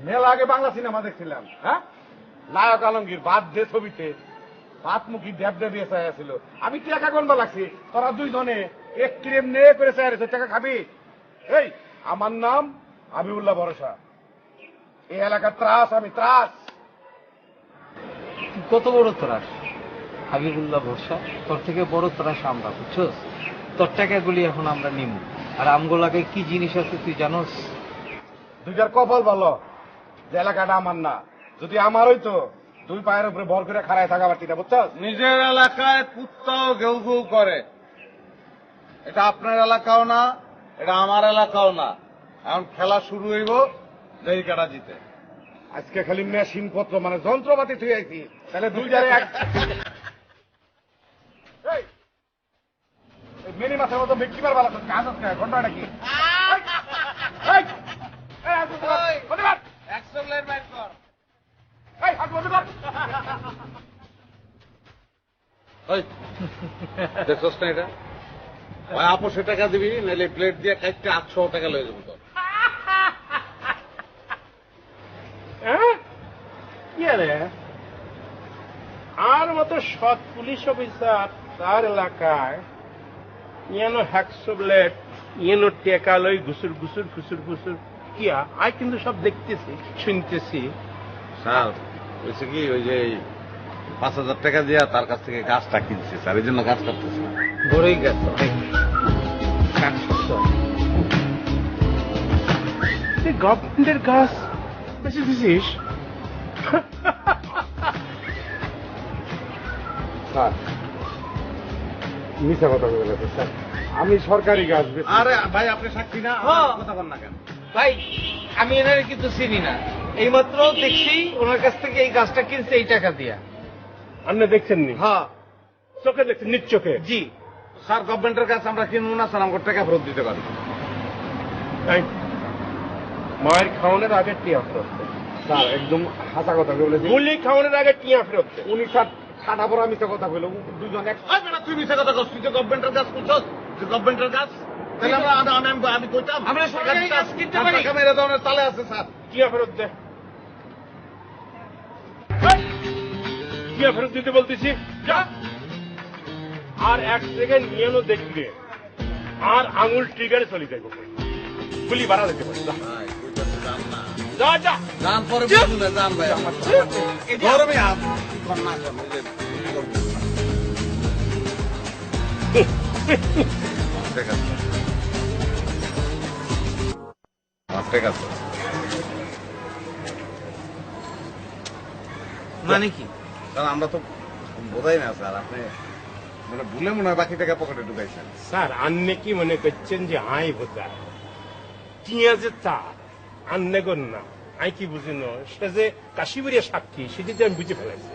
মেলা আগে বাংলা সিনেমা দেখছিলাম, হ্যাঁ, নায়ক আলমগীর বাদ দে ছবিতে পাতমুখী ড্যাব ড্যাবিয়ে চাইছিল। আমি টাকা গনবা লাগছি, তোরা দুইজনে এক ক্লেম নিয়ে করে চাই টাকা খাবি। এই আমার নাম হাবিবুল্লাহ ভরসা, এই এলাকার ত্রাস, আমি ত্রাস। কত বড় ত্রাস হাবিবুল্লাহ ভরসা, তোর থেকে বড় ত্রাস আমরা, বুঝছস? তোর টাকাগুলি এখন আমরা নিব, আর আমগুলাকে কি জিনিস আছে তুই জানোস? দুইটার কপাল ভালো যে এলাকাটা আমার না, যদি আমার হইতো দুই পায়ের উপরে ভর করে খাড়ায় থাকা পারতিটা, বুঝছস? নিজের এলাকায় কুত্তাও ঘেউ ঘেউ করে, এটা আপনার এলাকাও না, এটা আমার এলাকাও না। এখন খেলা শুরু হইব, দেরি কাটা জিতে। আজকে খালি মেশিন পত্র মানে যন্ত্রপাতি থুই আইছি, তাহলে দুই জারে এক মিনি মাছের মতো বিক্রিবার ভালো কাজ আছে, ঘটনাটা কি? দেখছস না এটা? ভাই আপোষে টাকা দিবি, নাহলে প্লেট দিয়ে খাইতে 800 টাকা লয়ে যাবো তোর। আর মতো সৎ পুলিশ অফিসার তার এলাকায় ইয়ানো হ্যাকসোবলেট ইয়ানো টেকা লই ঘুসুর ঘুসুর ঘুসুর ঘুসুর কিয়া আই কিন্তু সব দেখতেছি শুনতেছি। স্যার হয়েছে কি, ওই যে 5000 টাকা দিয়া তার কাছ থেকে গাছটা কিনছে স্যার, এই জন্য গাছ কাটতেছে। বড়ই গাছ অনেক গভর্নমেন্টের গাছ বেশি দিছিস? স্যার মিথ্যা কথা বলেছে স্যার, আমি সরকারি গাছ বেশি। আরে ভাই আপনি সাক্ষী না, হ্যাঁ। কথা বল না কেন? ভাই আমি এনারে কিন্তু চিনি না, এইমাত্র দেখছি ওনার কাছ থেকে এই গাছটা কিনছে এই টাকা দিয়া। আপনি দেখছেন নি? হ্যাঁ চোখে দেখছেন, নিজ চোখে? জি। স্যার গভর্নমেন্টের কাছে আমরা কিনবো না স্যার, আমার টাকা ফেরত দিতে পারবো। মায়ের খাওয়ানোর আগে টিয়া ফেরত দে। স্যার একদম হাসা কথা বলেছি। গুলি খাওয়ানোর আগে টিয়া ফেরত দে। উনি স্যার ছাটা পড়া মিথ্যা কথা বলল, দুজন এক। তুই মিশে কথা কস, তুই যে গভর্নমেন্টের গাছ করছস, যে গভর্নমেন্টের গাছ, তাহলে আমি কইতাম আমরা সরকারি গাছ কিনতে পারি। টাকা মেরে দেওয়ার তালে আছে স্যার। টিয়া ফেরত দে। টিয়া ফেরত দিতে বলতেছি, যা। আর এক সেকেন্ড নিয়েনো দেখলে আর আঙুল ট্রিগারে চলে যাইব, গুলি বাড়া দিতে পারি। যা যা যা। জান পরে বুঝুন না, জান ভাই আমার গরমে আপ না ঠিক আছে, ঠিক আছে। মানে কি? স্যার আমরা তো বোঝাই না স্যার, আপনি মানে ভুলে মনে হয় বাকি টাকা পকেটে ঢুকাইছেন। স্যার আন্নে কি মনে করছেন যে আই বোঝায় টিয়া যে তার আন্নে গন না, আই কি বুঝি না, সে যে কাশিবরিয়া সাক্ষী সেটি যে আমি বুঝে ফেলাইছি।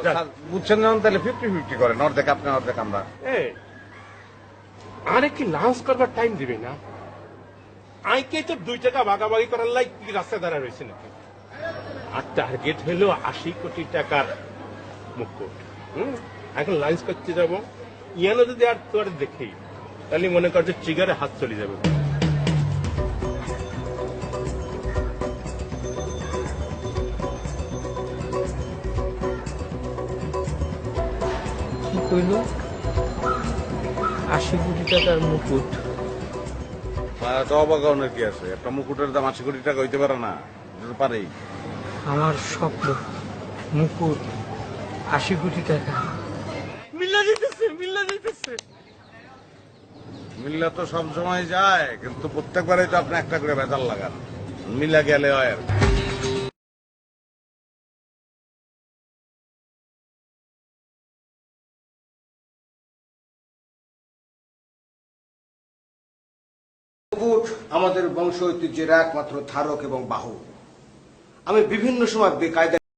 স্যার বুঝছেন যখন তাহলে 50-50 করেন, অর্ধেক আপনি অর্ধেক আমরা। আরে কি লাঞ্চ করবার টাইম দিবে না? আইকে তো 2 টাকা ভাগাভাগি করার লাই কি রাস্তায় দাঁড়া রয়েছে নাকি? আর টার্গেট হলো 80 কোটি টাকার মুকুট। এখন লাঞ্চ করতে যাব, ইয়ানো যদি আর তোর দেখেই তাহলে মনে কর যে ট্রিগারে হাত চলে যাবে। কি কইল? 80 কোটি টাকার মুকুট? তো অবাক হওয়ার কি আছে, একটা মুকুটের দাম 80 কোটি টাকা হইতে পারে না? পারেই। আমার স্বপ্ন মুকুট 80 কোটি টাকা। মিল্লা যেতেছে, মিল্লা যেতেছে। মিল্লা তো সবসময় যায়, কিন্তু প্রত্যেকবারই তো আপনি একটা করে ভেজাল লাগান, মিলা গেলে হয় আর কি। মুকুট আমাদের বংশ ঐতিহ্যের একমাত্র ধারক এবং বাহক। আমি বিভিন্ন সময় বেকায়দায়